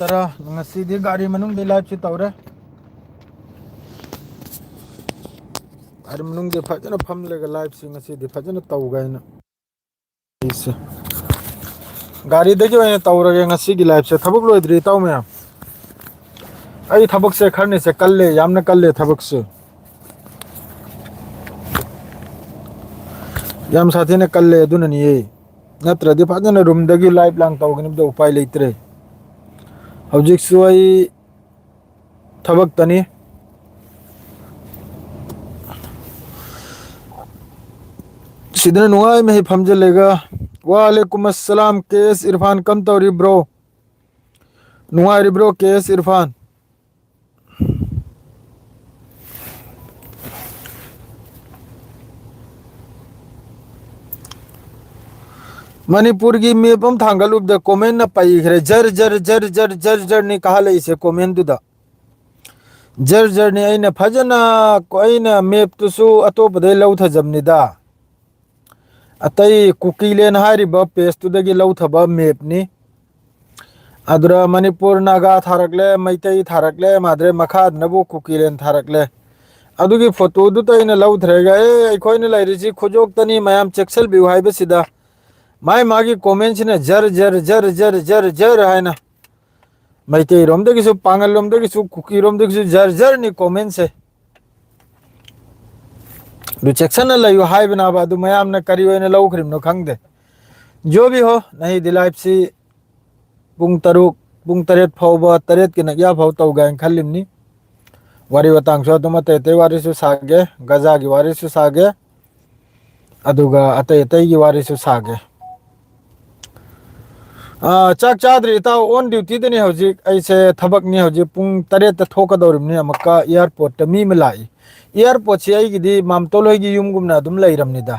तरा ngasi गाड़ी मनung de live chi tawre गाड़ी मनung de फजन फम लेगा live si ngasi de फजन taw ga ina is गाड़ी de jo ina tawra ge ngasi gi live se thabuk loidri taw me ai thabuk se kharne se kalle yamna kalle thabuk se yam sathi ne kalle aduna ni ye natra de फजन room dagi live lang taw gni de upay leitre hojik suai thabak tani सिदन नुआई में ही फमजे लेगा वालेकुम अस्सलाम case Irfan कम तो री bro नुआई री bro case Irfan Manipur की मेपम थांगलुब the comment न पाई खरे जर जर जर जर जर जर ने कहा ले इसे कमेंट दुदा जर जर ने आइना फजना कोइना मेप तुसु अतोप दे लौ थजमनिदा अतई कुकीलेन हारिबा पेज तुदगी लौथबा मेपनी अदुरा मणिपुर नागा थारकले मैतई थारकले माद्रे मखाद नबु कुकीलेन थारकले अदुगी फोटो दु तैना लौथरेगा ए अखोइना लाइरिसि खुजोक्तनी मयाम चेक्सल बिउ हाइबसिदा माय मागी कमेंट्स ने जर जर जर जर जर जर हाइना मैतई रोमदगिसु पांगल रोमदगिसु कुकी रोमदगिसु जर जर नि कमेंट्स है रिजेक्शन लाइव हाई बनाबा दु मयाम न करी होने लौखरिम नो खंगदे जो भी हो नहीं दिलाइप सी पुंग तरुक पुंग तरेत फाउबा तरेत के नया फाउ तौ गायन खलिमनी वारी वतांग सो तुम ते वारी सु सागे गजा की वारी सु सागे अदुगा अते ते की वारी सु सागे चाक चाद्री ताउ ऑन ड्यूटी दने हौजिक ऐसे थबक नि हौजिक पुंग तरेत त थोकदौरिमनी अमका एयरपोर्ट त मी मिलाई एयरपोर्ट से आईगी मामतोल की यूमगुमना अदुम लैरमनिदा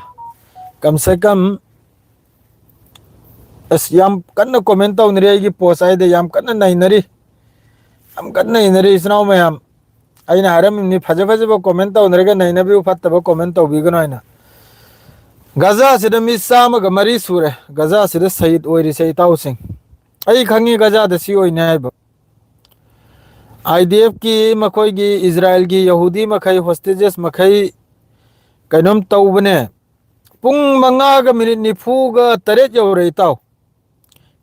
कम से कम अस याम कन्न कमेंट तौनरी आईगी पोस्ट आइदे याम कन्न नैनरी हम कन्न नैनरी इसनाव मयाम आइना हारमनि फजे फजे बो कमेंट तौनरेगा नैनबि फत्तबो कमेंट तौबिगनो आइना गजा सिदा मि सामगा मरी सुरे गजा सिदा शहीद ओइरि से इताउ सिंह आई खंगी गजा द सी ओइने आइबो आईडीएफ की मखोई की इजराइल की यहूदी मखई होस्टेजेस मखई कइनोम तौबने पुंग मंगा minute निफूगा Taret you're इताउ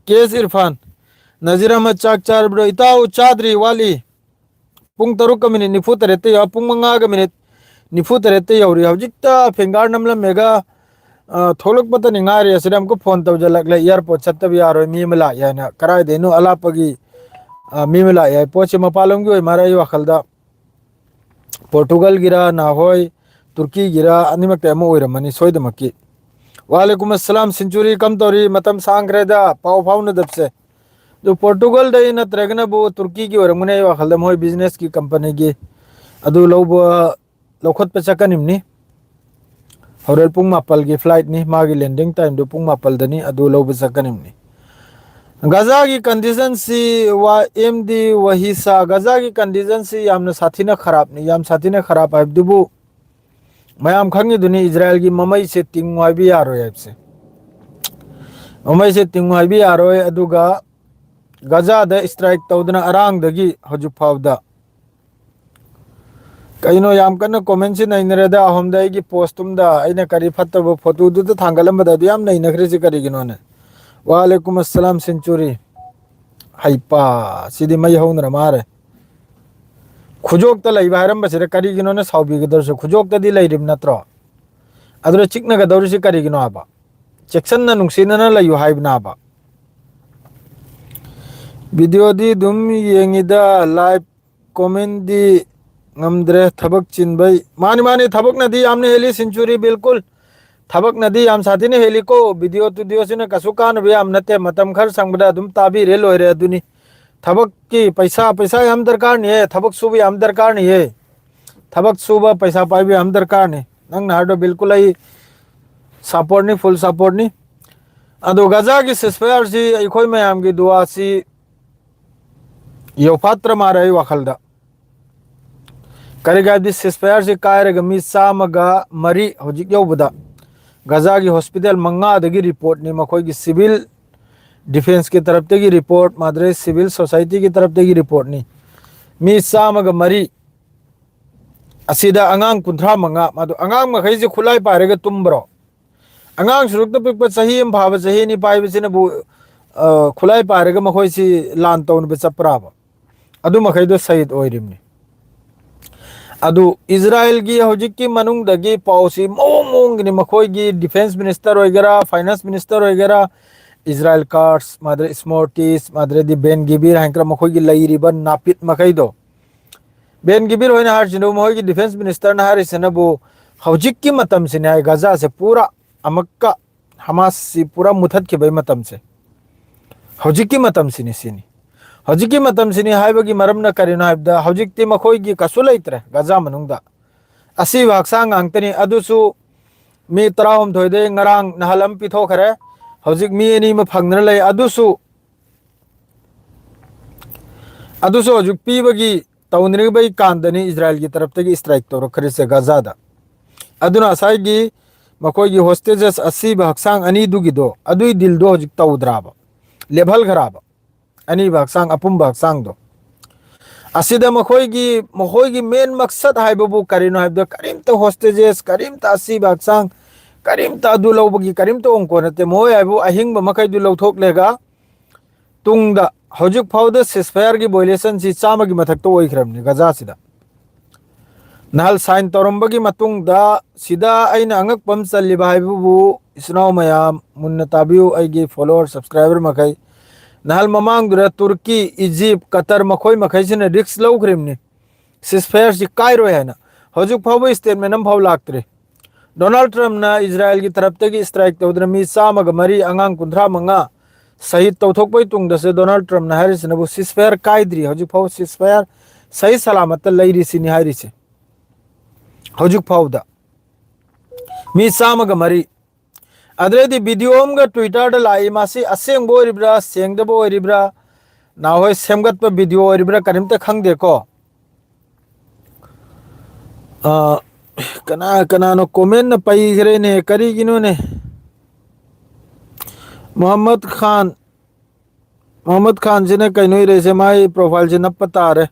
case Irfan Nazir Ahmad चाक चार ब्रो इताउ चादरी वाली पुंग तरुक मिनट निफू तरेते या पुंग मंगा मिनट निफू तरेते यौरे हौजिकता फिंगर नमलम मेगा थोलक पता निंगारे असरम को फोन तौजलक ले एयरपोर्ट छत्तब यारो मी मला याना कराय देनु अलापगी मी मिला है पोचे मपालम की मारा वखलदा पोर्टुगल गिरा नाहोय तुर्की गिरा अनिमक तेमो ओइरमनी सोइदमकी वालेकुम अस्सलाम सेंचुरी कम तोरी मतम सांग्रेदा पाव फाउन दबसे जो पोर्टुगल दे न त्रेगना बो तुर्की की ओरमने वखलदा मोय बिजनेस की कंपनी की अदु लोब लोखत पे चकनिमनी होरेल पुंग मापल की फ्लाइट नि मागी लैंडिंग टाइम दो पुंग मापल दनी अदु लोब चकनिमनी गजा की कंडीशन सी वा एमडी वही सा गजा की कंडीशन सी यामना साथीना खराब नहीं याम साथीना खराब है दुबु मयाम खंगी दुनी इजराइल की ममई से तिंगवाई भी आ रहे से ममई से तिंगवाई भी आ रहे अदुगा गजा द स्ट्राइक तौदना अरांग दगी हजु फावदा कइनो याम कन कमेंट से नैनरेदा हमदा की पोस्टुम दा आइना करी फत्तब फोटो दु थांगलम बदा याम नै नखरे से करी गिनो ने वालेकुम अस्सलाम सेंचुरी हाइपा सीधी मई हौन मारे खुजोक तैरम बसे करीगिनो ने साउबीगदरसु खुजोक तदी लैरिम नत्रो अदुर चिकनगदौरिसि करीगिनो आबा चेक्सन्ना नुंसिनना लयु हाइबनाबा वीडियो दी दुम येंगिदा लाइव कमेंट दी ngамद्रे थबक चिनबई मानी मानी थबक नदी आमने हेली सेंचुरी बिल्कुल थबक नदी आम साथी ने हेली को वीडियो तुडियो से कसु कान भी आम नते मतम खर संगबदा दुम ताबी रे लोरे अदुनी थबक की पैसा पैसा हम दरकार नहीं है थबक सुबह हम दरकार नहीं है थबक सुबह पैसा पाई भी हम दरकार नहीं नंग नाडो बिल्कुल ही सपोर्ट नहीं फुल सपोर्ट नहीं अदो गजा की सिस्फायर सी अखोई में आम की दुआ सी यो पात्र मारे वखलदा करेगा दी सिस्फायर सी कायरगा मी सामगा मरी होजिक योबदा गजा की हॉस्पिटल मंगा दगी रिपोर्ट नि मखोई की सिविल डिफेंस की तरफ की रिपोर्ट माद्रे सिविल सोसाइटी की तरफ की रिपोर्ट नहीं मी चामग मरी असिदा अंगांग कुंथ्रा मंगा मादो अंगांग मखै से खुलाई पारेगा तुम्ब्रो अंगांग सुरुक तो पिक सही एम भाव सही नहीं पाई बसिन बु खुलाई पारेगा मखोई सी लान तौन बे चप्राब अदु मखै दो शहीद ओइरिमनी अदु इजराइल की हौजिक की मनुंग दगी पौसी मोंग नि मखोई की डिफेंस मिनिस्टर वगैरह फाइनेंस मिनिस्टर वगैरह इजराइल कार्ड्स माद्रे स्मोर्टिस माद्रे दी बेन गिबिर हैंकर मखोई की लईरिबन नापित मखै दो बेन गिबिर होइना हार जिनो मखोई की डिफेंस मिनिस्टर ना हार इसनबु हौजिक की मतम से न्याय गजा से पूरा अमक्का हमास से पूरा मुथत के बई मतम से हौजिक की मतम सिनी सिनी हौजिक की मतम सिनी हाइबगी मरम न करिनो हाइबदा हौजिक ती मखोई की कसु लैत्रे गजा मनुंगदा असी वाक्सांग अंगतनी अदुसु मी तराहम थोइदे ngarang नहलम पिथोखरे हौजिक मी एनी म फंगन लय अदुसु हौजिक पीबगी तौनरी बई कांदनी इजराइल की तरफ तगी स्ट्राइक तौर खरिसे गजादा अदुना असाइगी मखोई की होस्टेजेस असी हक्सांग अनी दुगिदो अदुई दिलदो हौजिक तौद्राब लेभल खराब अनी हक्सांग अपुम हक्सांग दो असिदा मखोई की मेन मकसद हाइबबु करिनो हाइबदो करीमता होस्टेजेस करीमता असी हक्सांग करीमता अदु लौबगी करीमता ओंको नते मोय हाइबु अहिंग मखै दु लौथोक लेगा तुंगदा हौजिक फाउदा सिसफायर की वायलेशन सी चाम की मथक तो ओइख्रमनी गजा सिदा नहल साइन तौरम्बगी मतुंगदा सिदा अइना अंगक पम चल्लिबा हाइबबु इसनाव मयाम मुन्ना ताबियु अइगी फॉलोअर सब्सक्राइबर मखै नहल ममांग दुरा तुर्की इजिप्ट कतर मखोई मखै सिने रिस्क लौख्रमनी सिसफायर सी कायरो हैना हौजिक फाउबा स्टेटमेंट नम फाउ लाक्त्रे डोनाल्ड ट्रम्प ना इजराइल की तरफ तगी स्ट्राइक तौद्र मी चामग मरी अंगांग कुंथ्रा मंगा शहीद तौथोकपै तुंगदसे डोनाल्ड ट्रम्प ना हारिसिनबु सिसफायर कायद्री हौजिक फाउ सिसफायर सही सलामत लैरिसिनी हारिसे हौजिक फाउदा मी चामग मरी अद्रेदी वीडियो अमगा ट्विटर दा लाई मासी असेंगबो ओरिब्रा सेंगदबो ओरिब्रा नाहोय सेमगत प वीडियो ओरिब्रा करिमता खंगदे को कना कना नो कमेंट न पैगरे ने करिगिनो ने मोहम्मद खान जी ने कहीं रहे से माई प्रोफाइल से नप पता रहे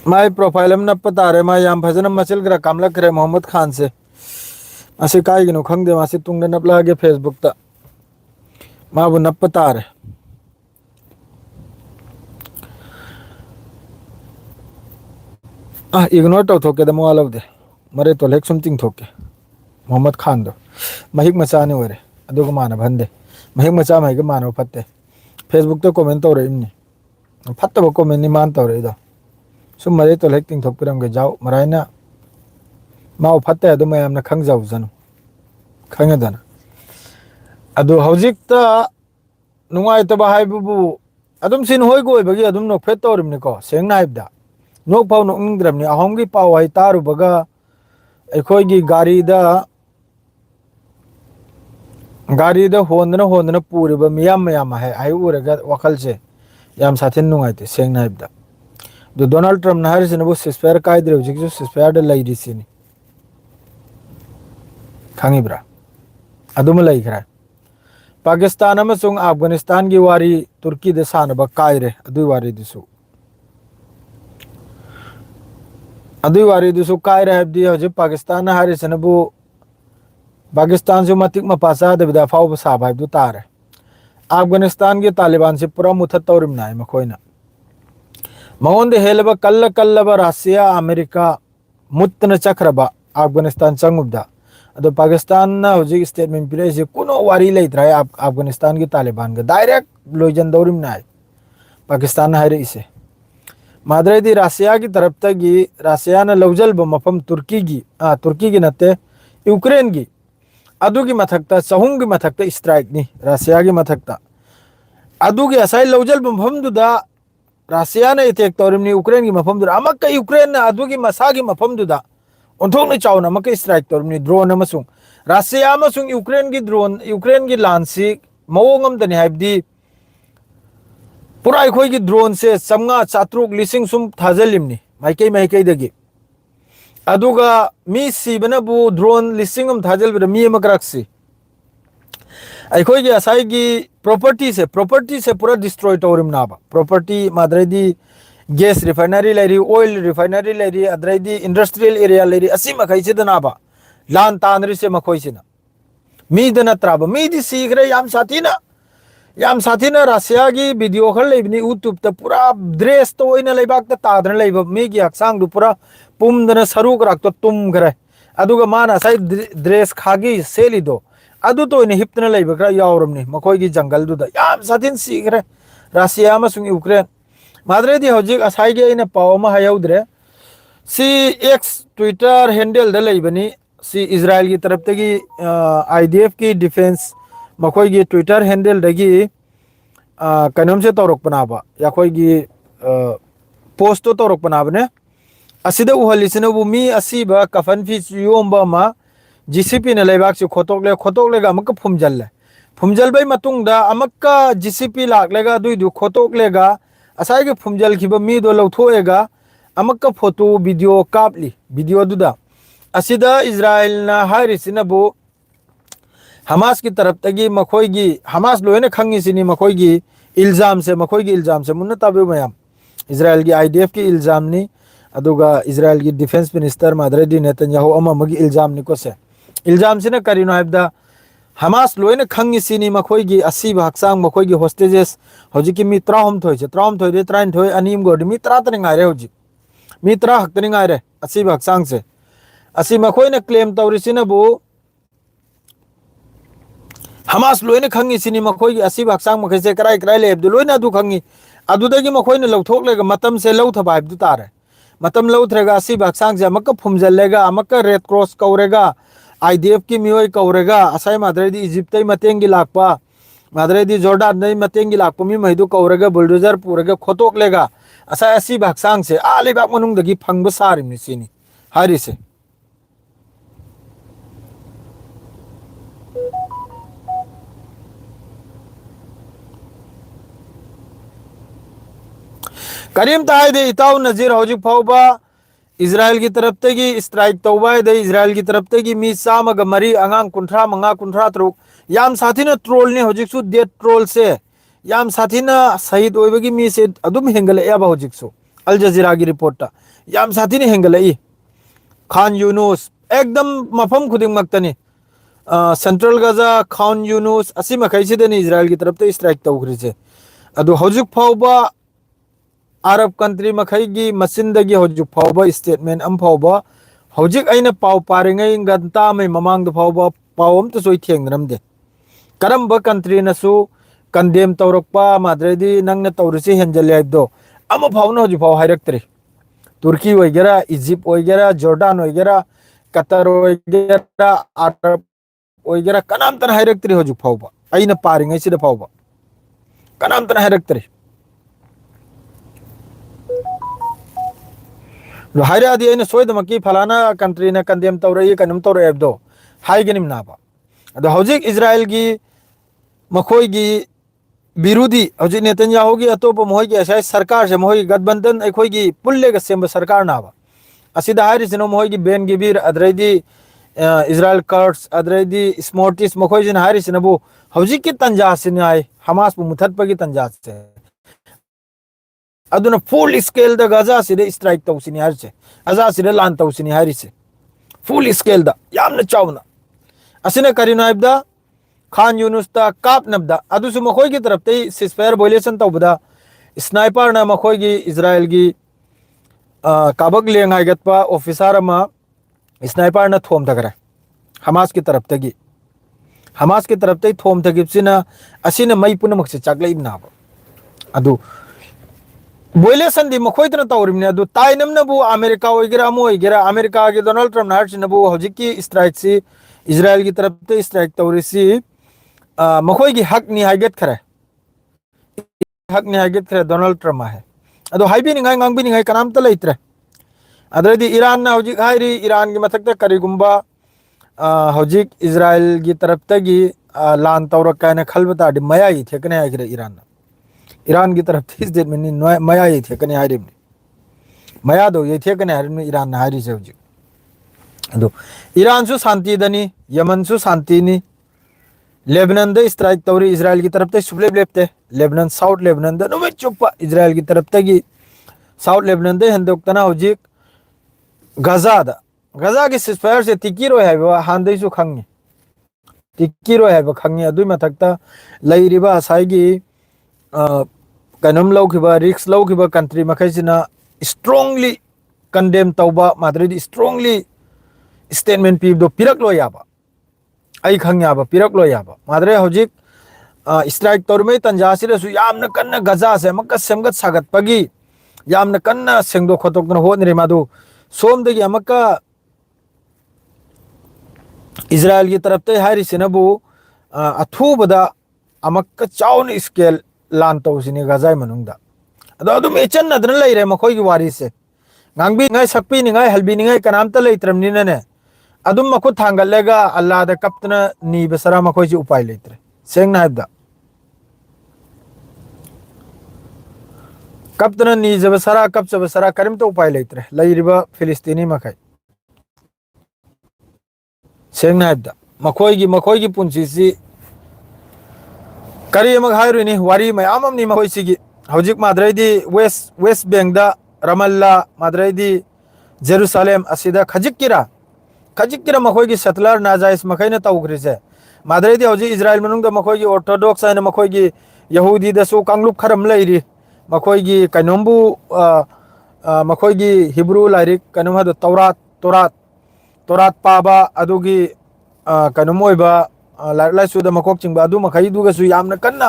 माई प्रोफाइल में नप पता रहे माई याम फजन मचल करा कामला करे मोहम्मद खान से असे काय गिनो खंग दे मासे तुंग नप लागे फेसबुक ता मा वो नप पता रहे इग्नोर तो थोके दमो वाला दे मरे तो लेक समथिंग थोके मोहम्मद खान दो महिक मचा ने ओरे अदुग माना भंदे महिक मचा महिक मानो फत्ते फेसबुक तो कमेंट तौरे इमनी फत्तब कमेंट नि मान तौरे इदो सुम मरे तो लेक तिंग थोकरम के जाओ मराइना माओ फत्ते अदु मयामना खंग जाऊ जनु खंगदना अदु हौजिक ता नुंगाय तबा हाइबबु अदुम सिन होय गोय बगी अदुम नो फेत तौरिमनि को सेंगना हाइबदा नोक पाउ नोंद्रमनि अहोंगी पाउ हाइ तारु बगा अखोगी गाड़ी होंदना पूरीब मियाम है आई उरगा वखल से याम साथिन नुंगाइते सेंगना हाइबदा दो डोनाल्ड ट्रम्प ना हारिसिनबु सिसफायर कायद्रे हुजिक जो सिसफायर द लैरिसिनी खांगिब्रा अदुम लैखरा पाकिस्तान अमसुंग अफगानिस्तान की वारी तुर्की दे सानबा कायरे अदुई वारी दुसु कायरे हाइबदी हजि पाकिस्तान हारिसिनबु पाकिस्तान से मतिक मपासा दबिदा फाउ साब हाइबदु तारे अफगानिस्तान के तालिबान से पूरा मुथत तौरिम नाय मखोइना मगोंद हेलब कल्लब रशिया अमेरिका मुत्तन चक्रबा अफगानिस्तान चंगुबदा अदो पाकिस्तान ना हजि स्टेटमेंट पिरे से कुनो वारी लैत्राय अफगानिस्तान की तालिबान का डायरेक्ट लोजन दौरिम नाय पाकिस्तान हाइरे इसे माद्रेदी रशिया की तरफ तगी रशिया न लौजल मफम तुर्की की नते यूक्रेन की अदुगी मथक्ता चहुंगी मथक्ता स्ट्राइक नी रशिया की मथक्ता अदुगी असाई लौजल मफमदुदा रशिया ने अटैक तौरिमनी यूक्रेन की मफमदुदा अमक यूक्रेन ने अदुगी मसागी मफमदुदा ओंथोंग ने चाउन अमक स्ट्राइक तौरिमनी ड्रोन अमसुंग रशिया अमसुंग यूक्रेन की ड्रोन यूक्रेन की लांसी मवोंग अमदनी हाइबदी पूरा अखोई की ड्रोन से 500 400 लिसिंग सुम थाजलिमनी माइकई दगी अदुगा मी सीबनबु ड्रोन लिसिंग थाजल मी अमकरक्सी अखोई असाई की प्रॉपर्टी से पूरा डिस्ट्रॉय तौरम नाबा प्रॉपर्टी माद्रेदी गैस रिफाइनरी लेरी ऑयल रिफाइनरी लेरी अद्रेदी इंडस्ट्रियल एरिया लेरी असी मखई से दनाबा लान तानरी से मखोई से ना मी दना त्राबा मी दी सीखरे याम साथी ना रशिया की वीडियो खल लेबनी यूट्यूब त पूरा ड्रेस तो ओइना लेबाक त तादन लेबा मी की हक्सांग दु पूरा पुम दना सरू कराक तो तुम करे अदुगा माना साई ड्रेस खागी सेली दो अदु तो इन हिप्तना लेबा करा यावरमनी मखोई की जंगल दुदा याम साथीन सीखरे रशिया अमसुंग यूक्रेन माद्रेदी हौजिक असाई के इन पावमा हायौद्रे सी एक्स ट्विटर हैंडल द लेबनी सी इजराइल की तरफ तगी आईडीएफ की डिफेंस मखोई की ट्विटर हैंडल दगी कनम से तौरक पनाबा या कोई की पोस्ट तो तौरक पनाबने असिदा उहलिसनबु मी असीबा कफन फीस योमबा मा जीसीपी ने लेबाक से खोतोकलेगा अमक फुमजल बै मतुंगदा अमक जीसीपी लागलेगा दुइदु खोतोकलेगा असाई के फुमजल खिबा मी दो लौथोएगा अमक फोटो वीडियो कापली वीडियो दुदा असिदा इजराइल ना हारिसिनबु हमास की तरफ तगी मखोई की हमास लोने खंगी सिनी मखोई की इल्जाम से मुन्ना ताबे मयाम इजराइल की आईडीएफ की इल्जाम नी अदुगा इजराइल की डिफेंस मिनिस्टर मादरेडी नेतन्याहू अममगी इल्जाम निको से इल्जाम से न करिनो हाबदा हमास लोने खंगी सिनी मखोई की असी हक्सांग मखोई की होस्टेजेस होजी की मी त्राहम थोय दे त्राइन थोय अनीम गोड मी त्रा तने गायरे होजी मी त्रा हक्तने गायरे असी हक्सांग से असी मखोई ने क्लेम तौरिसिनबु हमास लोने खंगी सिनी मखोई की असी हक्सांग मखै से कराई लेबदु लोने अदु खंगी अदुदगी मखोई ने लौथोकलेगा मतम से लौथबा हाबदु तारे मतम लौथरेगा असी हक्सांग से अमक फुमजल्लेगा अमक रेड क्रॉस कौरेगा आईडीएफ की मियोय कौरेगा असाई माद्रेदी इजिप्ट मतेंगी लाकपा माद्रेदी जॉर्डन नै मतेंगी लाकपा मी मैदु कौरेगा बुलडोजर पुरेगा खोतोकलेगा असाई असी हक्सांग से आलेबाक मनुंगदगी फंगब सारिमनि सिनी हारि से करीम तायदे इताउ नजीर हौजिक फाउबा इजराइल की तरफ तगी स्ट्राइक तौबाय दे इजराइल की तरफ तगी मी सामग मरी अंगांग कुंठा मंगा कुंठा तरुक याम साथीना ट्रोल ने हौजिक सु डेट ट्रोल से याम साथीना शहीद ओइबगी मी से अदुम हेंगले एबा हौजिक सु अल जजीरा की रिपोर्ट याम साथीने हेंगले ई खान यूनुस एकदम मफम खुदिंग मक्तनी सेंट्रल गजा खान यूनुस असी मखैसे देनी इजराइल की तरफ ते स्ट्राइक तौखरी से अदु हौजिक फाउबा अरब कंट्री मखैगी मसिंदगी हौजिक फाउबा स्टेटमेंट अम फाउबा हौजिक अइना पाउ पारिङै गंता मै ममांग फाउबा पाउम तो सोई थेंगरमदे करम्बा कंट्री नसु कंडेम तौरकपा माद्रेदी नंगना तौरसे हेंजल याइदो अम फाउना हौजिक फाउ हाइरक्तरी तुर्की वगैरह इजिप्ट वगैरह जॉर्डन वगैरह कतर वगैरह अरब वगैरह कनाम तन हाइरक्तरी हौजिक फाउबा अइना पारिङै सिदा फाउबा कनाम तन हाइरक्तरी हायरादी अइना सोयदमकी फलाना कंट्री ना कंडेम तौरई कनम तौरई एबदो हाइगनिम नाबा अदो हौजिक इजराइल की मखोई की विरोधी हौजिक नेतन्याहू की अतोप मोहई की असाई सरकार से मोहई गठबंधन अखोई की पुल्ले का सेम सरकार नाबा असिदा हारिसिनो मोहई की बेन गिबिर अदरेदी इजराइल कर्ड्स अदरेदी स्मोर्टिस मखोई जिन हारिसिनबु हौजिक की तंजा सिनाय हमास बु मुथतप की तंजा से अदुना फुल स्केल द गजा सिदे स्ट्राइक तौसिनी हारिसे अजा सिदे लान तौसिनी हारिसे फुल स्केल द यामना चावना असिना करिनो हाइबदा खान यूनुस ता काप नबदा अदुसु मखोई की तरफ ते सिसफायर वायलेशन तौबदा स्नाइपर ना मखोई की इजराइल की काबक लेंग हाइगतपा ऑफिसर मा स्नाइपर ना थोम दगरे हमास की तरफ ते थोम तगिबसिना असिना मई पुनमक से चागले इनाबा अदु वायलेशन दी मखोई तना तौरिमने अदु ताइनमनबु अमेरिका वगैरह अमो वगैरह अमेरिका के डोनाल्ड ट्रम्प नार्चनबु हौजिक की स्ट्राइक सी इजराइल की तरफ ते स्ट्राइक तौरिसी मखोई की हक नि हाइगत खरे डोनाल्ड ट्रम्प है अदो हाइबी निंगाई ngang निंगाई कनाम त लेत्रे अदरदी ईरान ना हौजिक हाइरी ईरान की मथक करिगुंबा हौजिक इजराइल की तरफ तगी लान तौरक कायना खलबता दि मया ही थेकने हाइगरे ईरान की तरफ थी स्टेट में मया ही थेकने हाइरिम मया दो ये थेकने हाइरिम ईरान ना हाइरी से हौजिक अदो ईरान सु शांति दनी, यमन सु शांति नी, लेबनान दे स्ट्राइक तौरी इजराइल की तरफ ते सुबले लेपते, लेबनान साउथ लेबनान दे नुमे चुप्पा इजराइल की तरफ ते की साउथ लेबनान दे हंदोक तना होजिक गजा दा, गजा की सिस्फायर से तिकीरो है बा हांदे सु खंगे, तिकीरो है बा खंगे अदुई मथकता लैरिबा असाइगी कनम लौखिबा रिक्स लौखिबा कंट्री मखैसिना स्ट्रांगली कंडेम तौबा माद्रिद स्ट्रांगली स्टेटमेंट पीबदो पिरक लो याबा आई खंग याबा पिरक लो याबा माद्रे होजिक स्ट्राइक तौरमे तंजासिरसु यामना कन्ना गजा से मक्का सेमगत सागत पगी यामना कन्ना सेंगदो खोतोकना होनरे मादु सोमदगी अमक्का इजराइल की तरफ ते हारी सिनबु अथुबदा अमक्का चाउन स्केल लान तौसिनी गजाय मनुंगदा अदो अदुम एचन नदन लैरे मखोय की वारी से ngang bi ngai sakpi ni ngai halbi ni ngai kanam ta leitram ni ne adum makhu thangalega allah da kaptna ni besara makhoi ji upai leitre seng na da kaptna ni je besara kap je besara karim to upai leitre lairiba filistini makai seng na da makhoi gi punchi si kari mag hairu ni wari mai amam ni makhoi si gi hojik madrai di west bank da Ramallah माद्रेदी Jerusalem असिदा खजिकिरा मखोई की settler नाजाइज मखैना तौग्रिसे माद्रेदी हौजी इजराइल मनुंग द मखोई की ऑर्थोडॉक्स आइना मखोई की यहूदी दसु कांगलुप खरम लैरी मखोई की कनोंबु मखोई की हिब्रू लाइरिक कनोम हद तौरात पाबा अदुगी कनोमोइबा लाइसु द मखोक चिंबा अदु मखै दुगसु यामना कन्ना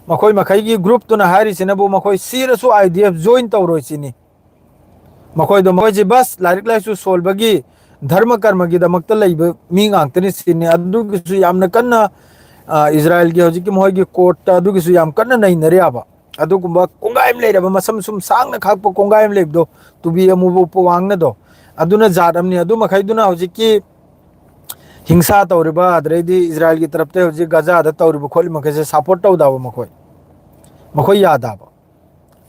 मखोई मखै की ग्रुप तुना हारी सिनबु मखोई सीरसु आईडीएफ जॉइन तौरोइसिनी मखोई दो मखोई बस लाइरिक लाइसु सोलबगी धर्म कर्म की दमकत लैब मी गांगतनी सिने अदुगिसु यामना कन्ना इजराइल की हौजी की मखोई की कोर्ट अदुगिसु याम कन्ना नै नरियाबा अदुगुंबा कोंगाइम लेरबा मसम सुम सांगना खाकप कोंगाइम लेबदो तुबी अमुबो पोवांगना दो अदुना जादमनी अदु मखै दुना हौजी की हिंसा तौरिबा अदरेदी इजराइल की तरफ ते हौजी गजा दा तौरिबा खोलि मखै से सपोर्ट तौदाबा मखोई यादाबा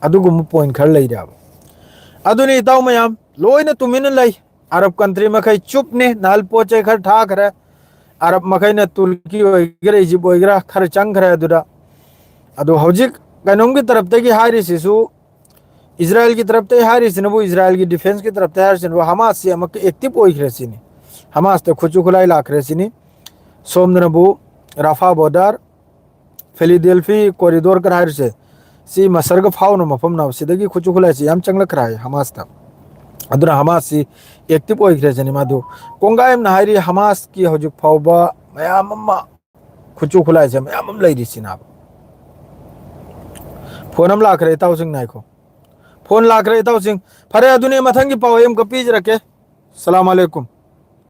अदुगुम पॉइंट खर लैराबा अदुनी इताउ मयाम लोइना तुमिन लै अरब कंट्री मखै चुपने नाल पोचे खर ठा खरे अरब मखै न तुर्की होइगरा इजिप्ट होइगरा खर चंग खरे अदुदा अदु हौजिक कनोम की तरफ ते की हारी सिसु इजराइल की तरफ ते हारी सिनबु इजराइल की डिफेंस की तरफ ते हारी सिनबु हमास से मक एक्टिव होइखरे सिनी हमास ते खुचु खुलाई लाखरे सिनी सोमनबु राफा बॉर्डर फिलाडेल्फी कॉरिडोर कर हारी से सी मसर्ग फाउन मफम नाव सिदगी खुचु खुलाई से याम चंगला कराय हमास ता अदुना हमास सी एक्टिव होइखरे जनी मादु कोंगायम नाहरी हमास की हौजिक फाउबा मयाम अम्मा खुचु खुलाई से मयाम लैरि सिना फोनम लाखरे ताउसिंग नाइको फोन लाखरे ताउसिंग फरे अदुने मथंगी पावेम कपीज रखे सलाम अलैकुम।